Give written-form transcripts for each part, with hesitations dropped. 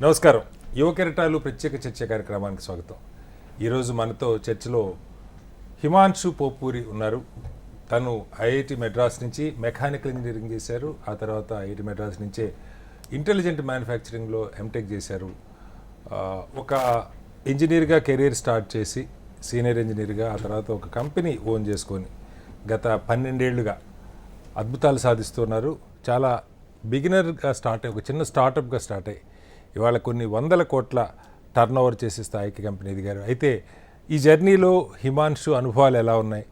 నమస్కారం. యువ కెరటాలు ప్రత్యేక చర్చ కార్యక్రమానికి స్వాగతం. ఈరోజు మనతో చర్చలో హిమాంశు పోపూరి ఉన్నారు. తను ఐఐటి మెడ్రాస్ నుంచి మెకానికల్ ఇంజనీరింగ్ చేశారు. ఆ తర్వాత ఐఐటి మెడ్రాస్ నుంచే ఇంటెలిజెంట్ మ్యానుఫ్యాక్చరింగ్లో ఎంటెక్ చేశారు. ఒక ఇంజనీర్గా కెరీర్ స్టార్ట్ చేసి సీనియర్ ఇంజనీర్గా ఆ తర్వాత ఒక కంపెనీ ఓన్ చేసుకొని గత 12 ఏళ్లుగా అద్భుతాలు సాధిస్తున్నారు. చాలా బిగినర్గా స్టార్ట్ అయ్యి ఒక చిన్న స్టార్టప్గా స్టార్ట్ అయ్యి ఇవాళ కొన్ని 100 కోట్ల టర్న్ ఓవర్ చేసే స్థాయికి కంపెనీ ఎదిగారు. అయితే ఈ జర్నీలో హిమాంశు అనుభవాలు ఎలా ఉన్నాయి,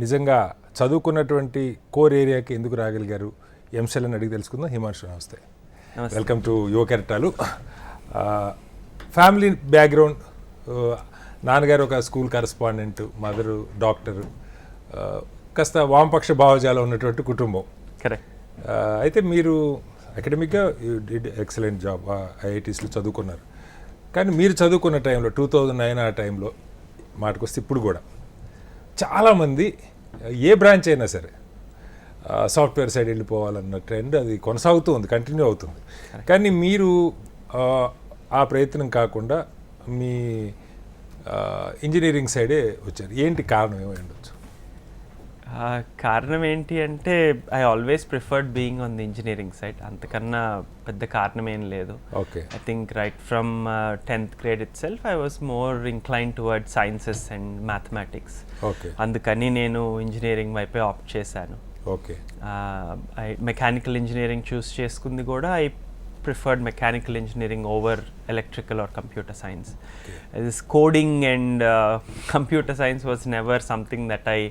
నిజంగా చదువుకున్నటువంటి కోర్ ఏరియాకి ఎందుకు రాగలిగారు, ఎంసెల్ని అడిగి తెలుసుకుందాం. హిమాంశు నమస్తే. వెల్కమ్ టు యువ కెరటాలు. ఫ్యామిలీ బ్యాక్గ్రౌండ్, నాన్నగారు ఒక స్కూల్ కరెస్పాండెంట్, మదరు డాక్టరు, కాస్త వామపక్ష భావజాలం ఉన్నటువంటి కుటుంబం. కరెక్ట్. అయితే మీరు అకాడమిక్గా యూ డిడ్ ఎక్సలెంట్ జాబ్, ఐఐటీస్లో చదువుకున్నారు. కానీ మీరు చదువుకున్న టైంలో 2009 ఆ టైంలో మాటకొస్తే ఇప్పుడు కూడా చాలామంది ఏ బ్రాంచ్ అయినా సరే సాఫ్ట్వేర్ సైడ్ వెళ్ళిపోవాలన్న ట్రెండ్ అది కొనసాగుతూ ఉంది, కంటిన్యూ అవుతుంది. కానీ మీరు ఆ ప్రయత్నం కాకుండా మీ ఇంజనీరింగ్ సైడే వచ్చారు. ఏంటి కారణం ఏమై ఉండొచ్చు? కారణం ఏంటి అంటే I always preferred being on the engineering side. అంతకన్నా పెద్ద కారణం ఏం లేదు. Okay. I think right from 10th grade itself I was more inclined toward sciences and mathematics. Okay. అందుకని నేను ఇంజనీరింగ్ వైపే ఆప్ట్ చేశాను. ఓకే. మెకానికల్ ఇంజనీరింగ్ చూస్ చేసుకుంది కూడా I preferred mechanical engineering over electrical or computer science. This coding and computer science was never something that I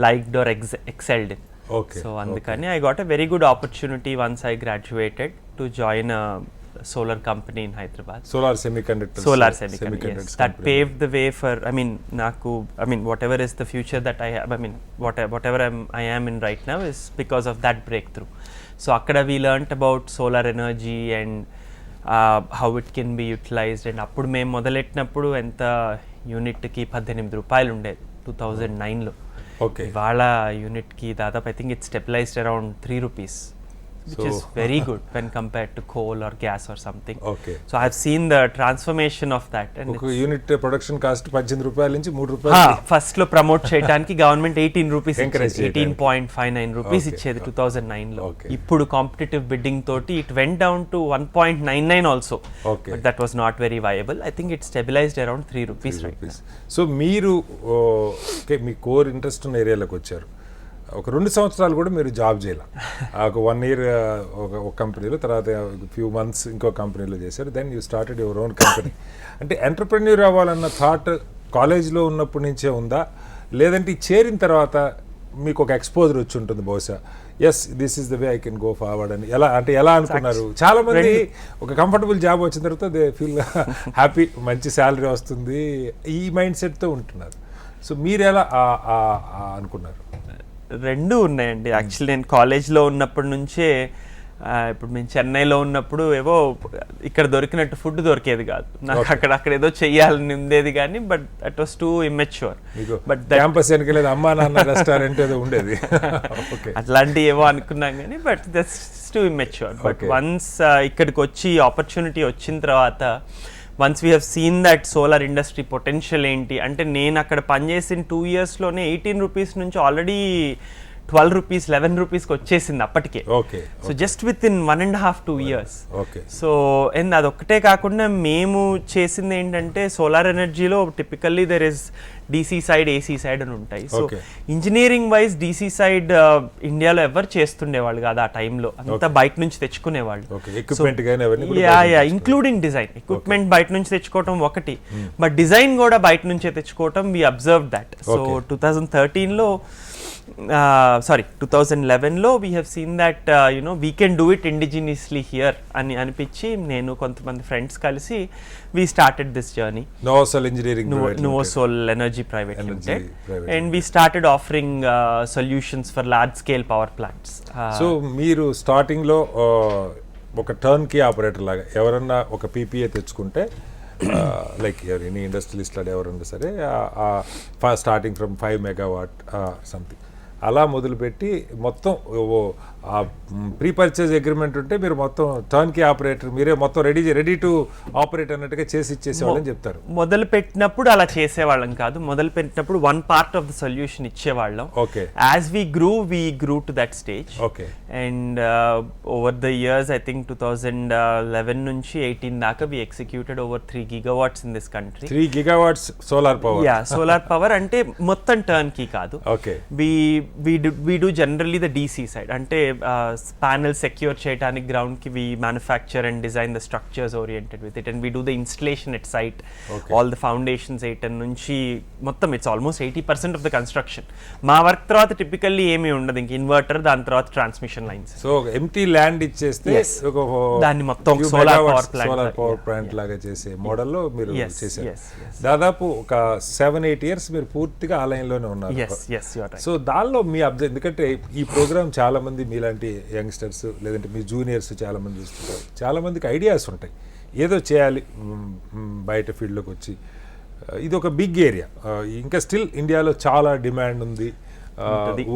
liked or excelled in. Okay. So andukani I got a very good opportunity once I graduated to join a solar company in Hyderabad. Solar semiconductors. Yes. That paved the way for, whatever is the future that I have, whatever I am in right now is because of that breakthrough. So akkada we learnt about solar energy and how it can be utilized. And appudu mem modalettinappudu enta unit ki 18 రూపాయలు ఉండేది 2009 లో. Okay. ఇవాళ unit కి దాదాపు I think it stabilised around 3 rupees, which is very good when compared to coal or gas or something. Okay. So I have seen the transformation of that. And ఒక unit production cost 18 రూపాయల నుంచి 3 రూపాయలు first లో promote చేయడానికి government 18 rupees Encourage చేయడానికి. 18.59 rupees ఇచ్చేది 2009 లో. Okay. ఇప్పుడు కాంపిటేటివ్ బిడ్డింగ్ తోటి it went down to 1.99 also. Okay. But that was not very viable. I think it stabilised around 3 rupees right. So మీరు మీ కోర్ ఇంట్రెస్ట్ ఉన్న ఏరియాలోకి వచ్చారు. ఒక 2 సంవత్సరాలు కూడా మీరు జాబ్ చేయాలి. ఒక 1 year ఒక కంపెనీలో, తర్వాత ఫ్యూ మంత్స్ ఇంకో కంపెనీలో చేశారు. Then you started your own company. అంటే ఎంటర్ప్రెన్యూర్ అవ్వాలన్న థాట్ కాలేజ్లో ఉన్నప్పటి నుంచే ఉందా, లేదంటే చేరిన తర్వాత మీకు ఒక ఎక్స్పోజర్ వచ్చి ఉంటుంది బహుశా, yes this is the way I can go forward అని ఎలా అనుకున్నారు? చాలా మంది ఒక కంఫర్టబుల్ జాబ్ వచ్చిన తర్వాత దే ఫీల్ హ్యాపీ, మంచి శాలరీ వస్తుంది, ఈ మైండ్ సెట్తో ఉంటున్నారు. సో మీరు ఎలా అనుకున్నారు? రెండు ఉన్నాయండి. యాక్చువల్లీ నేను కాలేజ్లో ఉన్నప్పటి నుంచే, ఇప్పుడు మేము చెన్నైలో ఉన్నప్పుడు ఏవో ఇక్కడ దొరికినట్టు ఫుడ్ దొరికేది కాదు నాకు. అక్కడ ఏదో చెయ్యాలని ఉండేది కానీ but that was too immature. But campus వెనకలేదు అమ్మా నాన్న రెస్టారెంట్ ఏదో ఉండేది అట్లాంటివి ఏవో అనుకున్నాం కానీ but that's too immature. But once ఇక్కడికి వచ్చి ఆపర్చునిటీ వచ్చిన తర్వాత, once we have seen that solar industry potential ఏంటి అంటే, నేను అక్కడ పనిచేసిన 2 yearsలోనే 18 రూపీస్ నుంచి ఆల్రెడీ 12 రూపీస్ 11 రూపీస్కి వచ్చేసింది అప్పటికే. Okay. So just within 1.5-2 years. Okay. So and అదొక్కటే కాకుండా మేము చేసింది ఏంటంటే, సోలార్ ఎనర్జీలో typically there is DC side, AC side అని ఉంటాయి. So engineering wise DC side ఇండియాలో ఎవరు చేస్తుండేవాళ్ళు కాదు ఆ టైంలో, అంతా బయట నుంచి తెచ్చుకునేవాళ్ళు. ఇంక్లూడింగ్ డిజైన్ ఎక్విప్మెంట్ బయట నుంచి తెచ్చుకోవటం ఒకటి, బట్ డిజైన్ కూడా బయట నుంచే తెచ్చుకోవటం వి అబ్జర్వ్ దట్. సో 2011లో we have seen that we can do it indigenously here అని అనిపించి, నేను కొంతమంది ఫ్రెండ్స్ కలిసి we started this journey. Novasol engineering, Novasol energy private limited, and we started offering solutions for large scale power plants. So మీరు starting లో ఒక turn key operator లాగా ఎవరన్నా ఒక పీపీఏ తెచ్చుకుంటే, లైక్ ఎనీ ఇండస్ట్రియలిస్ట్ ఎవరన్నా సరే, స్టార్టింగ్ ఫ్రమ్ 5 megawatt సంథింగ్ అలా మొదలుపెట్టి మొత్తం ఆ ప్రీ పర్చేజ్ అగ్రిమెంట్ ఉంటే మీరు మొత్తం టర్న్కీ ఆపరేటర్ మీరే మొత్తం రెడీ టు ఆపరేట్ అన్నట్టుగా చేసి ఇచ్చేసేవాళ్ళని చెప్తారు. మొదలు పెట్టినప్పుడు అలా చేసేవాళ్ళం కాదు. మొదలు పెట్టినప్పుడు one part of the solution ఇచ్చేవాళ్ళం. Okay. As we grew to that stage. Okay. And over the years I think 2011 నుంచి 18 దాకా we executed over 3 gigawatts in this country. 3 gigawatts solar power. Yeah, solar power అంటే మొత్తం turnkey కాదు. Okay. We do generally the DC side, అంటే panel secure చేయడానికి ground కి we manufacture and design the structures oriented with it and we do the installation at site. All the foundations 8 నుంచి మొత్తం it's almost 80% of the construction. మా work తర్వాత typically ఏమీ ఉండదు, ఇంక ఇన్వర్టర్, దాని తర్వాత transmission lines. So empty land ఇచ్చేస్తే దాన్ని మొత్తం సోలార్ పవర్ ప్లాంట్ లాగా చేసే మోడల్లో మీరు చేశారు. దాదాపు ఒక 7-8 years మీరు పూర్తిగా ఆ లైన్ లోనే ఉన్నారు. సో దానిలో మీ ఎందుకంటే ఈ ప్రోగ్రామ్ చాలా మంది మీలాంటి యంగ్స్టర్స్ లేదంటే మీ జూనియర్స్ చాలా మంది చూస్తుంటారు. చాలా మందికి ఐడియాస్ ఉంటాయి, ఏదో చేయాలి బయట ఫీల్డ్లోకి వచ్చి. ఇది ఒక బిగ్ ఏరియా, ఇంకా స్టిల్ ఇండియాలో చాలా డిమాండ్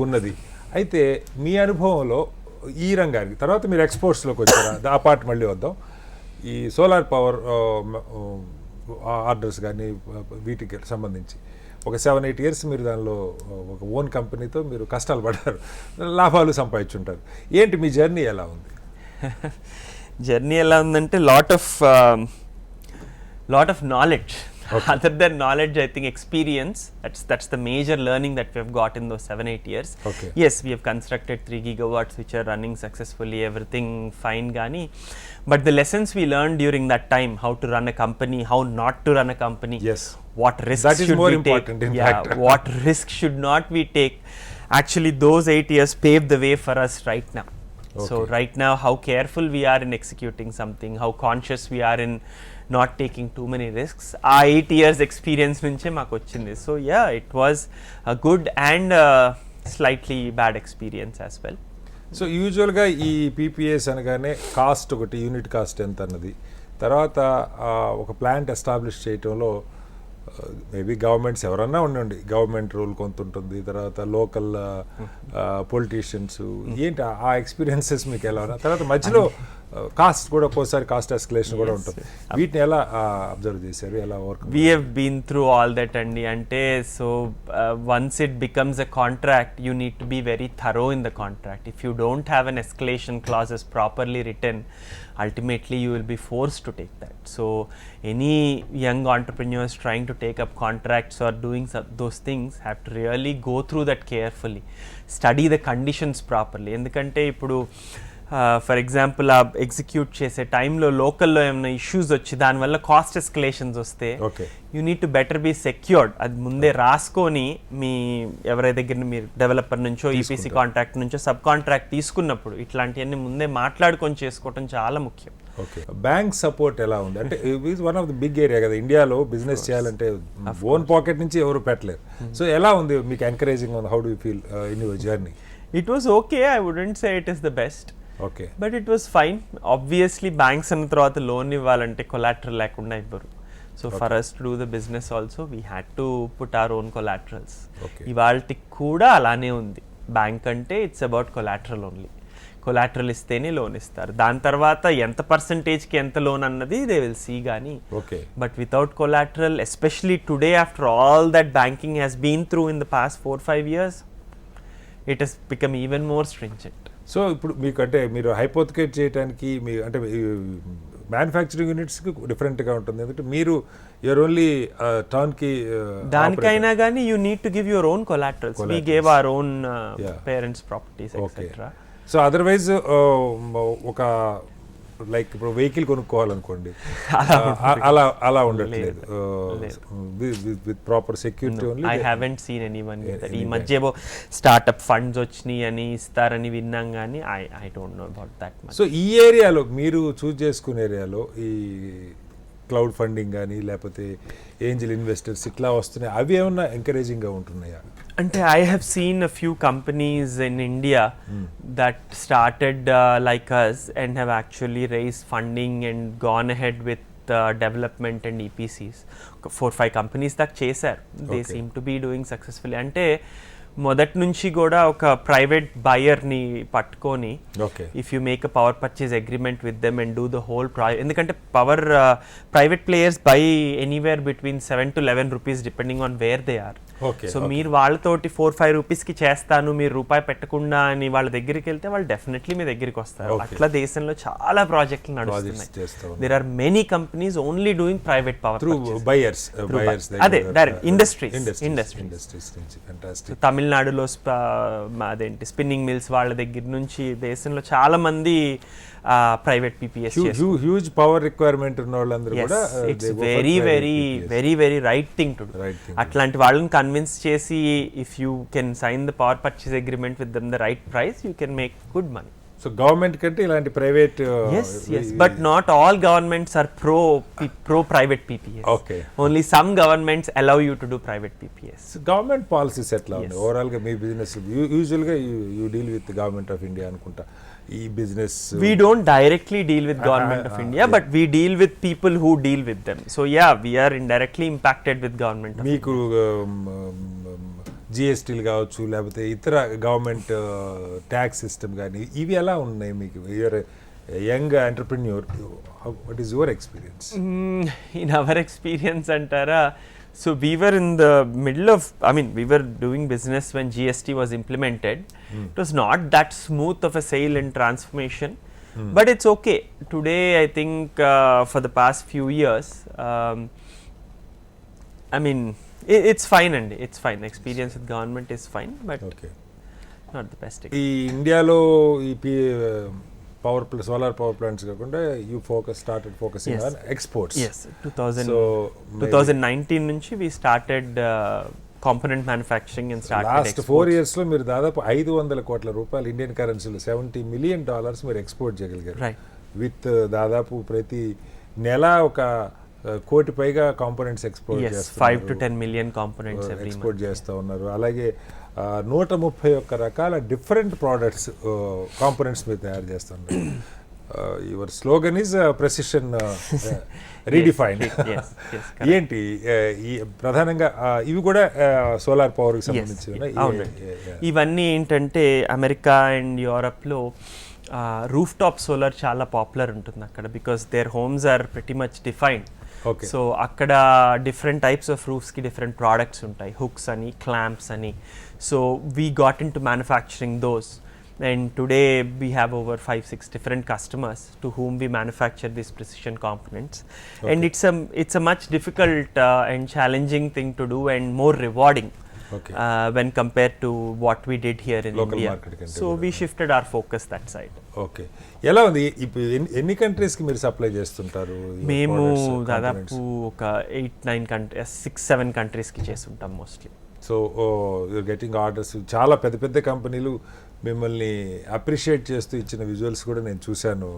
ఉన్నది. అయితే మీ అనుభవంలో ఈ రంగానికి తర్వాత మీరు ఎక్స్పోర్ట్స్లోకి వచ్చారా? ఆ పార్ట్ మళ్ళీ వద్దాం. ఈ సోలార్ పవర్ ఆర్డర్స్ కానీ వీటికి సంబంధించి ఒక 7-8 years మీరు దానిలో ఒక ఓన్ కంపెనీతో మీరు కష్టాలు పడ్డారు, లాభాలు సంపాదించుంటారు. ఏంటి మీ జర్నీ ఎలా ఉంది? జర్నీ ఎలా ఉందంటే lot of knowledge. Other than knowledge, I think experience, that's the major learning that we have got in those 7-8 years. Okay. Yes, we have constructed 3 gigawatts which are running successfully, everything fine gani, but the lessons we learned during that time, how to run a company, how not to run a company, yes, what risks that is should more we important take, in fact. what risks should not we take. Actually those 8 years paved the way for us right now. Okay. So right now how careful we are in executing something, how conscious we are in not taking too many risks, ఆ 8 years experience నుంచే మాకు వచ్చింది. So yeah, it was a good and slightly bad experience as well. So యూజువల్గా ఈ PPS అనగానే cost, ఒకటి unit cost ఎంత అన్నది, తర్వాత ఒక ప్లాంట్ ఎస్టాబ్లిష్ చేయటంలో మేబీ గవర్నమెంట్స్ ఎవరన్నా ఉండండి, గవర్నమెంట్ రూల్ కొంత ఉంటుంది, తర్వాత లోకల్ పొలిటీషియన్స్, ఏంటి ఆ ఎక్స్పీరియన్సెస్ మీకు ఎలా ఉన్నాయి? తర్వాత మధ్యలో కాస్ట్ కూడా ఒక్కోసారి కాస్ట్ ఎస్కలేషన్ కూడా ఉంటుంది, వీటిని ఎలా అబ్జర్వ్ చేశారు, ఎలా work? We have been through all that అండి. అంటే so once it becomes a contract you need to be very thorough in the contract. If you don't have an escalation clauses properly written, ultimately you will be forced to take that. So any young entrepreneurs trying to take up contracts or doing those things have to really go through that carefully, study the conditions properly. ఎందుకంటే ఇప్పుడు for example ఆ execute చేసే టైంలో లోకల్లో ఏమైనా issues వచ్చి దానివల్ల cost escalations వస్తే you need to better be secured. అది ముందే రాసుకొని మీ ఎవరి దగ్గర మీరు డెవలపర్ నుంచో ఈపీసీ కాంట్రాక్ట్ నుంచో సబ్ కాంట్రాక్ట్ తీసుకున్నప్పుడు ఇట్లాంటివన్నీ ముందే మాట్లాడుకొని చేసుకోవటం చాలా ముఖ్యం. ఓకే. బ్యాంక్ సపోర్ట్ ఎలా ఉంది? అంటే it one of the big area కదా ఇండియాలో, బిజినెస్ చేయాలంటే ఓన్ పాకెట్ నుంచి ఎవరు పెట్టలేరు. సో ఎలా ఉంది మీకు encouraging? How do you feel in your journey? It was okay, I wouldn't say it is the best. Okay. But it was fine. Obviously banks అన్న తర్వాత లోన్ ఇవ్వాలంటే కొలాటరల్ లేకుండా ఇవ్వరు. So for us to do the business also we had to put our own collaterals. ఇవాళకి కూడా అలానే ఉంది. Bank అంటే it's about collateral only. Collateral ఇస్తేనే లోన్ ఇస్తారు. దాని తర్వాత ఎంత పర్సంటేజ్కి ఎంత లోన్ అన్నది దే విల్ సీ కానీ. But without collateral, especially today after all that banking has been through in the past 4-5 years, it has become even more stringent. So ఇప్పుడు మీకు అంటే మీరు హైపోథికేట్ చేయడానికి మీ అంటే మ్యానుఫ్యాక్చరింగ్ యూనిట్స్కి డిఫరెంట్గా ఉంటుంది, ఎందుకంటే మీరు యూఆర్ ఓన్లీ టర్న్కి. దానికైనా కానీ you need to give your own collaterals. We gave our own parents properties etcetera. So otherwise ఒక లైక్ ఇప్పుడు వెహికల్ కొనుక్కోవాలనుకోండి, అలా ఉండట్లేదు with proper security only. I haven't seen anyone. ఈ మధ్య స్టార్ట్అప్ ఫండ్స్ వచ్చినాయి అని ఇస్తారని విన్నాం కానీ I don't know about that much. So ఈ ఏరియాలో మీరు చూస్ చేసుకునే ఏరియాలో ఈ క్లౌడ్ ఫండింగ్ కానీ లేకపోతే ఏంజల్ ఇన్వెస్టర్స్ ఇట్లా వస్తున్నాయి, అవి ఏమన్నా ఎంకరేజింగ్గా ఉంటున్నాయా? అంటే I have seen a few companies in India that started like us and have actually raised funding and gone ahead with development and EPCs. 4-5 companies that చేశారు. They seem to be doing successfully. అంటే మొదటి నుంచి కూడా ఒక private బయర్ని పట్టుకొని okay if you make a power purchase agreement with them and do the whole ఎందుకంటే private players buy anywhere between 7 to 11 rupees depending on where they are. Okay so మీరు వాళ్ళతోటి 4-5 రూపీస్కి చేస్తాను మీరు రూపాయి పెట్టకుండా అని వాళ్ళ దగ్గరికి వెళ్తే వాళ్ళు డెఫినెట్లీ మీ దగ్గరికి వస్తారు. అట్లా దేశంలో చాలా ప్రాజెక్టులు నడుస్తున్నాయి. There are many companies only doing private power buyers అదే డైరెక్ట్ ఇండస్ట్రీస్ ఫ్యాంటాస్టిక్. తమిళనాడులో అదేంటి స్పిన్నింగ్ మిల్స్ వాళ్ళ దగ్గర నుంచి దేశంలో చాలా మంది private PPs huge power requirement ఉన్న వాళ్ళందరూ కూడా it's very very very very right thing to do. అట్లాంటి వాళ్ళని కన్విన్స్ చేసి if you can sign the power purchase agreement with them the right price you can make good money. So government కంటే ఇలాంటి private yes but not all governments are pro private PPS. Okay. Only some governments allow you to do private PPS. Government policies ఎట్లా ఉన్నాయి overall గా మీ business? Usual గా you deal with government of India అనుకుంటా ఈ business. We don't directly deal with government of India, but we deal with people who deal with them. So yeah, we are indirectly impacted with government of మీకు జిఎస్టీలు కావచ్చు లేకపోతే ఇతర government tax system కానీ ఇవి ఎలా ఉన్నాయి మీకు? You're young entrepreneur, what is your experience? In our experience antara, so we were in the middle of, I mean we were doing business when GST was implemented. It was not that smooth of a sale and transformation, but it's okay. Today I think for the past few years, I mean it's fine and it's fine. Experience with government is fine, but okay, not the best. ఈ ఇండియాలో ఈ solar power plants కాకుండా you started focusing on exports. Yes, 2019 నుంచి we started component manufacturing and started last 4 years లో మీరు దాదాపు 500 కోట్ల రూపాయలు ఇండియన్ కరెన్సీలో $70 million మీరు ఎక్స్పోర్ట్ చేయగలిగారు. Right. విత్ దాదాపు ప్రతి నెల ఒక కోటి పైగా components export Yes, 5 to 10 million components every export month. చేస్తూ ఉన్నారు. అలాగే 131 రకాల డిఫరెంట్ ప్రోడక్ట్స్ కాంపోనెంట్స్ మీరు తయారు చేస్తున్నారు. Your slogan is precision redefined. Yes, ఏంటి ఈ ప్రధానంగా ఇవి కూడా సోలార్ పవర్ కి సంబంధించి ఇవన్నీ ఏంటంటే అమెరికా అండ్ యూరప్లో రూఫ్ టాప్ సోలార్ చాలా పాపులర్ ఉంటుంది అక్కడ, because their homes are pretty much defined. Okay. So అక్కడ డిఫరెంట్ టైప్స్ ఆఫ్ రూఫ్స్కి డిఫరెంట్ ప్రోడక్ట్స్ ఉంటాయి, హుక్స్ అని, క్లాంప్స్ అని. So we got into manufacturing those, and today we have over 5-6 different customers to whom we manufacture these precision components. Okay. And it's a much difficult and challenging thing to do and more rewarding. Okay. When compared to what we did here in Local India. market కంటే So కూడా. we shifted our focus that side. Okay. ఎలా ఉంది ఇప్పుడు ఎన్ని కంట్రీస్కి మీరు supply చేస్తుంటారు? మేము దాదాపు ఒక 8-9 కంట్రీస్ 6-7 కంట్రీస్కి చేస్తుంటాం mostly. So you're getting orders. చాలా పెద్ద పెద్ద కంపెనీలు మిమ్మల్ని అప్రిషియేట్ చేస్తూ ఇచ్చిన విజువల్స్ కూడా నేను చూశాను.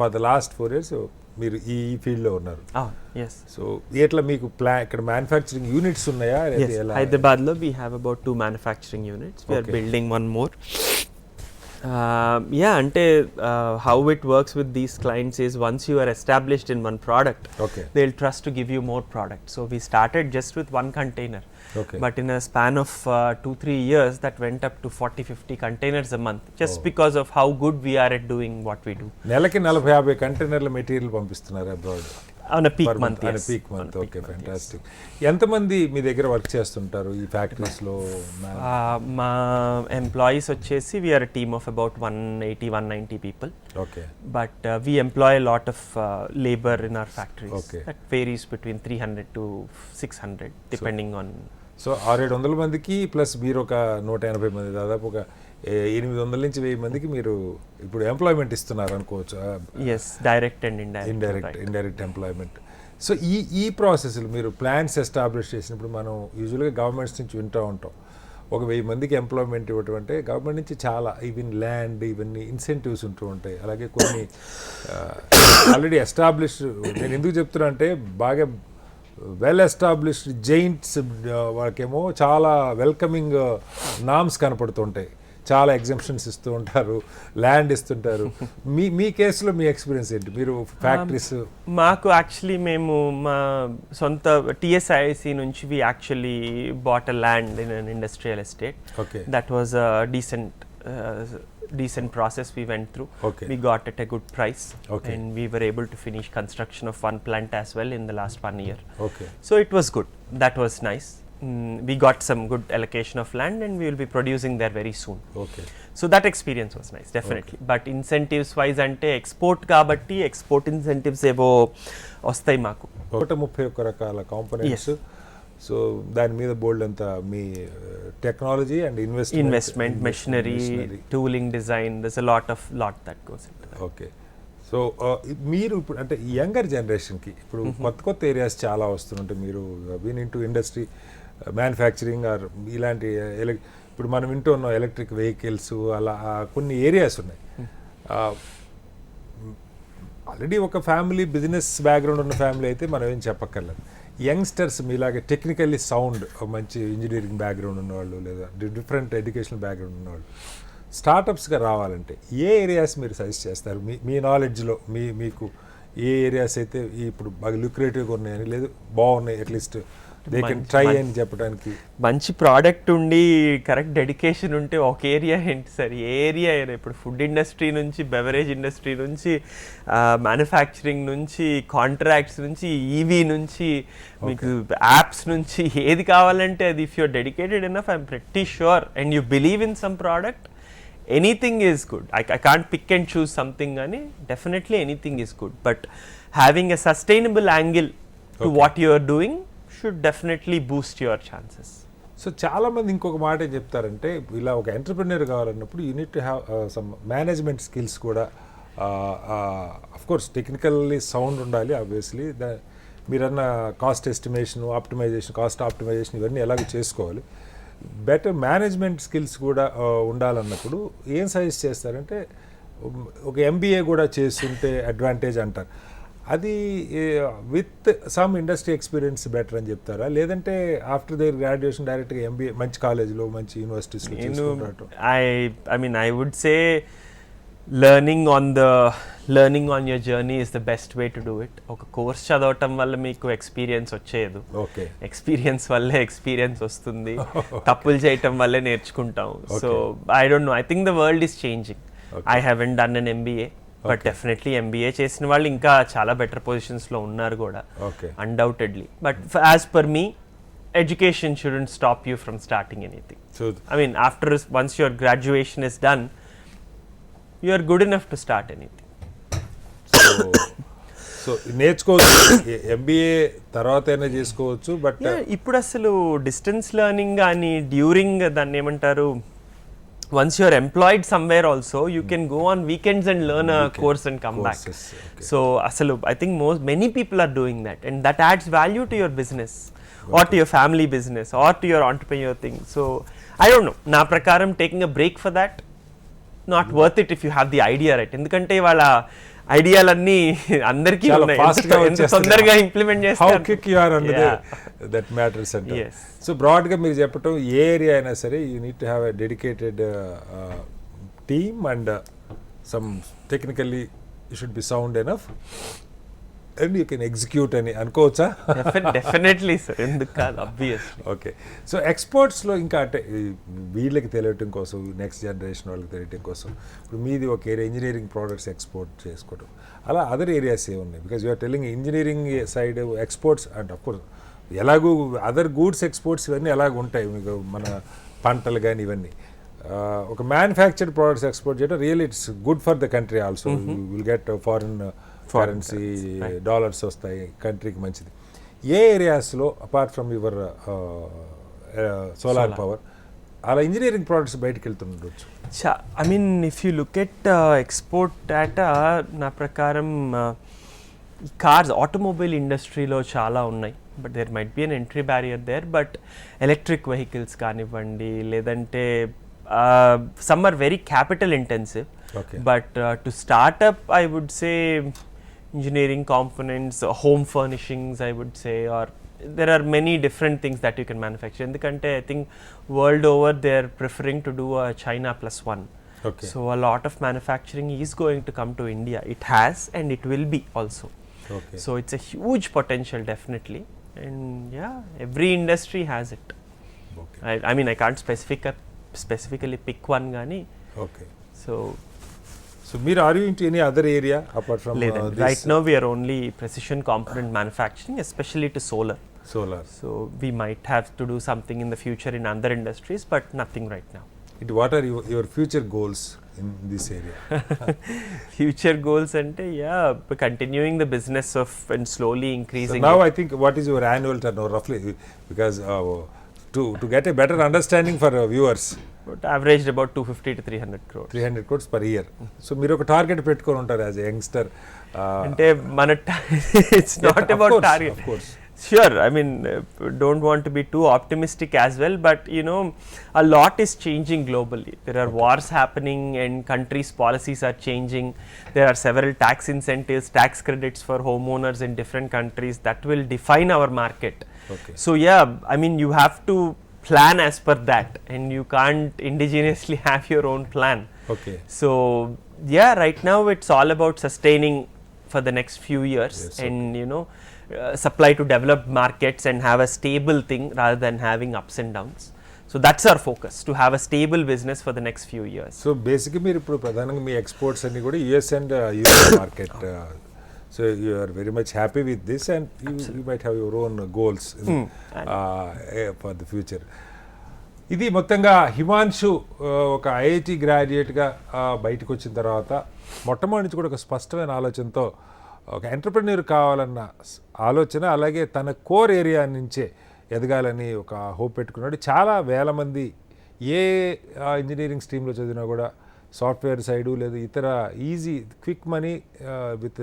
ఫర్ ద లాస్ట్ 4 years మీరు ఈ ఫీల్డ్లో ఉన్నారు. సో ఎట్లా మీకు ఇక్కడ మ్యానుఫ్యాక్చరింగ్ యూనిట్స్ ఉన్నాయా? హైదరాబాద్లో we have about 2 manufacturing units. We are building one more. అంటే how it works with these clients is once you are established in one product, okay, they'll trust to give you more products. So we started just with one container, okay, but in a span of 2-3 years that went up to 40-50 containers a month, just because of how good we are at doing what we do. నెలకి 40-50 కంటైనర్ల material పంపిస్తున్నారు abroad on a peak month. Yes, peak month. Okay, fantastic. ఎంతమంది మీ దగ్గర work చేస్తుంటారు ఈ ఫ్యాక్టరీస్లో? మా employees వచ్చేసి we are a team of about 180-190 people. Okay. But we employ a lot of labor in our factories. Okay. That varies between 300 to 600 depending on. So 600-700 మందికి plus మీరు ఒక 180 మంది, దాదాపు ఒక 800 నుంచి 1000 మందికి మీరు ఇప్పుడు ఎంప్లాయ్మెంట్ ఇస్తున్నారు అనుకోవచ్చు. Yes, direct and indirect employment. So ఈ ప్రాసెస్లో మీరు ప్లాన్స్ ఎస్టాబ్లిష్ చేసినప్పుడు మనం యూజువల్గా గవర్నమెంట్స్ నుంచి వింటూ ఉంటాం, ఒక 1000 మందికి ఎంప్లాయ్మెంట్ ఇవ్వటం అంటే గవర్నమెంట్ నుంచి చాలా ఈవెన్ ల్యాండ్ ఇవన్నీ ఇన్సెంటివ్స్ ఉంటూ ఉంటాయి. అలాగే కొన్ని ఆల్రెడీ ఎస్టాబ్లిష్, నేను ఎందుకు చెప్తున్నా అంటే బాగా వెల్ ఎస్టాబ్లిష్డ్ జైంట్స్ వాళ్ళకేమో చాలా వెల్కమింగ్ నామ్స్ కనపడుతుంటాయి. చాలా ఎగ్జామ్షన్స్ ఇస్తూ ఉంటారు, ల్యాండ్ ఇస్తుంటారు. మీ కేసులో మీ ఎక్స్పీరియన్స్ ఏంటి? మీరు ఫ్యాక్టరీస్? మాకు యాక్చువల్లీ మేము మా సొంత టీఎస్ఐసి నుంచి we actually bought a land in an industrial estate. Okay. That was a decent process we went through. Okay. We got at a good price. Okay. And we were able to finish construction of one plant as well in the last 1 year. Okay. So it was good. That was nice. We got some good allocation of land and we will be producing there very soon. Okay. So that experience was nice, definitely. Okay. But incentives wise ante export kabatti export incentives evo vastai maaku. 131 రకాల components. Yes. So దాని మీద బోల్డ్ అంతా మీ technology and investment, machinery, tooling, design, there's a lot that goes into that. Okay. So మీరు ఇప్పుడు అంటే younger జనరేషన్కి ఇప్పుడు కొత్త ఏరియాస్ చాలా వస్తుంటాయి. మీరు been into industry, manufacturing or ఇలాంటి ఇప్పుడు మనం వింటూ ఉన్నాం ఎలక్ట్రిక్ వెహికల్స్, అలా కొన్ని ఏరియాస్ ఉన్నాయి. ఆల్రెడీ ఒక ఫ్యామిలీ బిజినెస్ బ్యాక్గ్రౌండ్ ఉన్న ఫ్యామిలీ అయితే మనం ఏం చెప్పక్కర్లేదు. యంగ్స్టర్స్ మీలాగే టెక్నికల్లీ సౌండ్, మంచి ఇంజనీరింగ్ బ్యాక్గ్రౌండ్ ఉన్నవాళ్ళు లేదా డిఫరెంట్ ఎడ్యుకేషనల్ బ్యాక్గ్రౌండ్ ఉన్నవాళ్ళు స్టార్టప్స్గా రావాలంటే ఏ ఏరియాస్ మీరు సజెస్ట్ చేస్తారు? మీ నాలెడ్జ్లో మీకు ఏ ఏరియాస్ అయితే ఇప్పుడు బాగా లుక్రేటివ్గా ఉన్నాయని, లేదు బాగున్నాయి అట్లీస్ట్ దే కెన్ ట్రై అని చెప్పడానికి? మంచి ప్రోడక్ట్ ఉండి కరెక్ట్ డెడికేషన్ ఉంటే ఒక ఏరియా ఏంటి సార్, ఏ ఏరియా అయినా. ఇప్పుడు ఫుడ్ ఇండస్ట్రీ నుంచి, బెవరేజ్ ఇండస్ట్రీ నుంచి, మ్యానుఫ్యాక్చరింగ్ నుంచి, కాంట్రాక్ట్స్ నుంచి, ఈవీ నుంచి, మీకు యాప్స్ నుంచి, ఏది కావాలంటే అది if you're dedicated enough I'm pretty sure and you believe in some product, anything is good. I can't pick and choose something ani, definitely anything is good, but having a sustainable angle to what you are doing should definitely boost your chances. So చాలామంది ఇంకొక మాట ఏం చెప్తారంటే, ఇలా ఒక entrepreneur కావాలన్నప్పుడు you need to have some management skills కూడా. Of course technically sound ఉండాలి ఆబ్వియస్లీ. మీరన్న cost estimation, optimization, cost optimization ఇవన్నీ ఎలాగో చేసుకోవాలి. బెటర్ మేనేజ్మెంట్ స్కిల్స్ కూడా ఉండాలన్నప్పుడు ఏం సజెస్ట్ చేస్తారంటే, ఒక ఎంబీఏ కూడా చేస్తుంటే అడ్వాంటేజ్ అంటారు. అది with some industry experience better అని చెప్తారా, లేదంటే ఆఫ్టర్ దేర్ గ్రాడ్యుయేషన్ డైరెక్ట్గా ఎంబీఏ మంచి కాలేజ్లో, మంచి యూనివర్సిటీస్లో చేసుకుంటారు? I mean I would say learning on your journey is the best way to do it. ఒక కోర్స్ చదవటం వల్ల మీకు ఎక్స్పీరియన్స్ వచ్చేది. ఓకే. ఎక్స్పీరియన్స్ వల్లే ఎక్స్పీరియన్స్ వస్తుంది. తప్పులు చేయటం వల్లే నేర్చుకుంటాం. So I don't know, I think the world is changing. I haven't done an MBA, but definitely MBA చేసిన వాళ్ళు ఇంకా చాలా బెటర్ పొజిషన్స్లో ఉన్నారు కూడా, undoubtedly. But as per me, education shouldn't stop you from starting anything. So I mean once your graduation is done, you are good enough to start anything. So నేర్చుకోవచ్చు, MBA తర్వాత అయినా చేసుకోవచ్చు. బట్ ఇప్పుడు అసలు distance learning కానీ, during దాన్ని ఏమంటారు, once you're employed somewhere also, you can go on weekends and learn a course and come back. Okay. So asalu I think many people are doing that, and that adds value to your business, or to your family business, or to your entrepreneur thing. So I don't know, na prakaram taking a break for that not worth it if you have the idea right. ఎందుకంటే వాళ్ళ ఐడియాలన్నీ అందరికీ ఉన్నాయి, ఎంత తొందరగా implement చేస్తారు. How quick you are అన్నది that matters అంటే. So బ్రాడ్గా మీరు చెప్పటం, ఏ ఏరియా అయినా సరే you need to have a dedicated team and some technically you should be sound enough and you can execute అని అనుకోవచ్చా? డెఫినెట్లీ సార్, ఎందుకు కాదు, ఆబ్వియస్లీ. ఓకే. సో ఎక్స్పోర్ట్స్లో ఇంకా అంటే వీళ్ళకి తెలియటం కోసం, నెక్స్ట్ జనరేషన్ వాళ్ళకి తెలియటం కోసం, ఇప్పుడు మీది ఒక ఏరియా ఇంజనీరింగ్ ప్రోడక్ట్స్ ఎక్స్పోర్ట్ చేసుకోవడం, అలా అదర్ ఏరియాస్ ఏమున్నాయి? Because you're telling engineering side exports and of course ఎలాగూ అదర్ గూడ్స్ ఎక్స్పోర్ట్స్ ఇవన్నీ ఎలాగ ఉంటాయి, మీకు మన పంటలు కానీ ఇవన్నీ. ఒక మ్యానుఫ్యాక్చర్డ్ ప్రోడక్ట్స్ ఎక్స్పోర్ట్ చేయడం real it's good for the country also. Will get foreign currency, dollars వస్తాయి, కంట్రీకి మంచిది. ఏ ఏరియాస్లో apart from your solar power అలా ఇంజనీరింగ్ ప్రోడక్ట్స్ బయటకు వెళ్తుండొచ్చు? I mean if you look at export data, నా ప్రకారం కార్స్, ఆటోమొబైల్ ఇండస్ట్రీలో చాలా ఉన్నాయి, but there might be an entry barrier there. But electric vehicles కానివ్వండి, లేదంటే some are very capital intensive. But to startup I would say engineering components, home furnishings I would say, or there are many different things that you can manufacture. Endukante I think world over they're preferring to do a China plus one. Okay. So a lot of manufacturing is going to come to India. It has and it will be also. Okay. So it's a huge potential definitely, and yeah, every industry has it. Okay. I mean I can't specifically pick one gani. Okay. So మీరు are you into any other area apart from this? right now we are only precision component manufacturing, especially to solar. Solar. So we might have to do something in the future in other industries, but nothing right now. What are your future goals in this area? Future goals ante continuing the business of and slowly increasing. So now I think what is your annual turnover roughly, because to get a better understanding for viewers, But averaged about 250 to 300 crores. 300 crores per year. So మీరు ఒక target పెట్టుకొని ఉంటారు as a youngster. అంటే మన it's not about target. Of course. Sure, I mean don't want to be too optimistic as well, but you know a lot is changing globally. There are wars happening and countries' policies are changing. There are several tax incentives, tax credits for homeowners in different countries that will define our market. Okay. So yeah, I mean you have to plan as per that, and you can't indigenously have your own plan. Okay. So yeah, right now it's all about sustaining for the next few years. Yes, and you know supply to developed markets and have a stable thing rather than having ups and downs. So that's our focus, to have a stable business for the next few years. So బేసిక్గా మీరు ఇప్పుడు ప్రధానంగా మీ exports అన్ని కూడా US and US market. So you are very much happy with this and you might have your own goals for the future. ఇది మొత్తంగా హిమాంశు ఒక ఐఐటి గ్రాడ్యుయేట్గా బయటకు వచ్చిన తర్వాత మొట్టమొదటి నుంచి కూడా ఒక స్పష్టమైన ఆలోచనతో ఒక ఎంటర్ప్రెన్యూర్ కావాలన్న ఆలోచన, అలాగే తన కోర్ ఏరియా నుంచే ఎదగాలని ఒక హోప్ పెట్టుకున్నాడు. చాలా వేల మంది ఏ ఇంజనీరింగ్ స్ట్రీమ్లో చదివినా కూడా సాఫ్ట్వేర్ సైడు లేదా ఇతర easy quick money with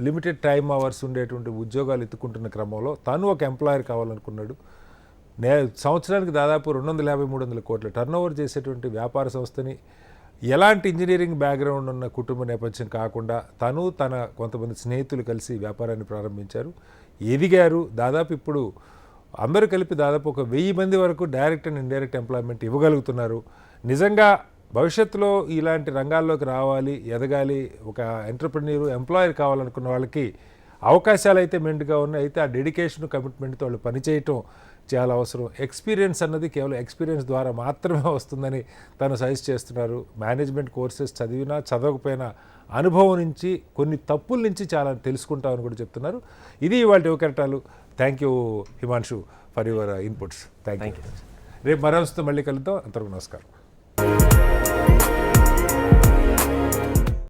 limited time hours ఉండేటువంటి ఉద్యోగాలు ఎత్తుకుంటున్న క్రమంలో తను ఒక ఎంప్లాయర్ కావాలనుకున్నాడు. సంవత్సరానికి దాదాపు 250-300 కోట్ల టర్నోవర్ చేసేటువంటి వ్యాపార సంస్థని, ఎలాంటి ఇంజనీరింగ్ బ్యాక్గ్రౌండ్ ఉన్న కుటుంబ నేపథ్యం కాకుండా తను తన కొంతమంది స్నేహితులు కలిసి వ్యాపారాన్ని ప్రారంభించారు, ఎదిగారు. దాదాపు ఇప్పుడు అందరూ కలిపి దాదాపు ఒక 1000 మంది వరకు డైరెక్ట్ అండ్ ఇండైరెక్ట్ ఎంప్లాయ్మెంట్ ఇవ్వగలుగుతున్నారు. నిజంగా భవిష్యత్తులో ఇలాంటి రంగాల్లోకి రావాలి, ఎదగాలి, ఒక ఎంటర్ప్రెన్యూర్ ఎంప్లాయర్ కావాలనుకున్న వాళ్ళకి అవకాశాలు అయితే మెండుగా ఉన్నాయి. అయితే ఆ డెడికేషన్ కమిట్మెంట్తో వాళ్ళు పనిచేయటం చాలా అవసరం. ఎక్స్పీరియన్స్ అన్నది కేవలం ఎక్స్పీరియన్స్ ద్వారా మాత్రమే వస్తుందని తను సజెస్ట్ చేస్తున్నారు. మేనేజ్మెంట్ కోర్సెస్ చదివినా చదవకపోయినా అనుభవం నుంచి, కొన్ని తప్పుల నుంచి చాలా తెలుసుకుంటామని కూడా చెప్తున్నారు. ఇది ఇవాళ యువ కెరటాలు. Thank you Himanshu for your inputs. Thank you. రేపు మరొకరితో మళ్ళీ కలుద్దాం. అంతవరకు నమస్కారం.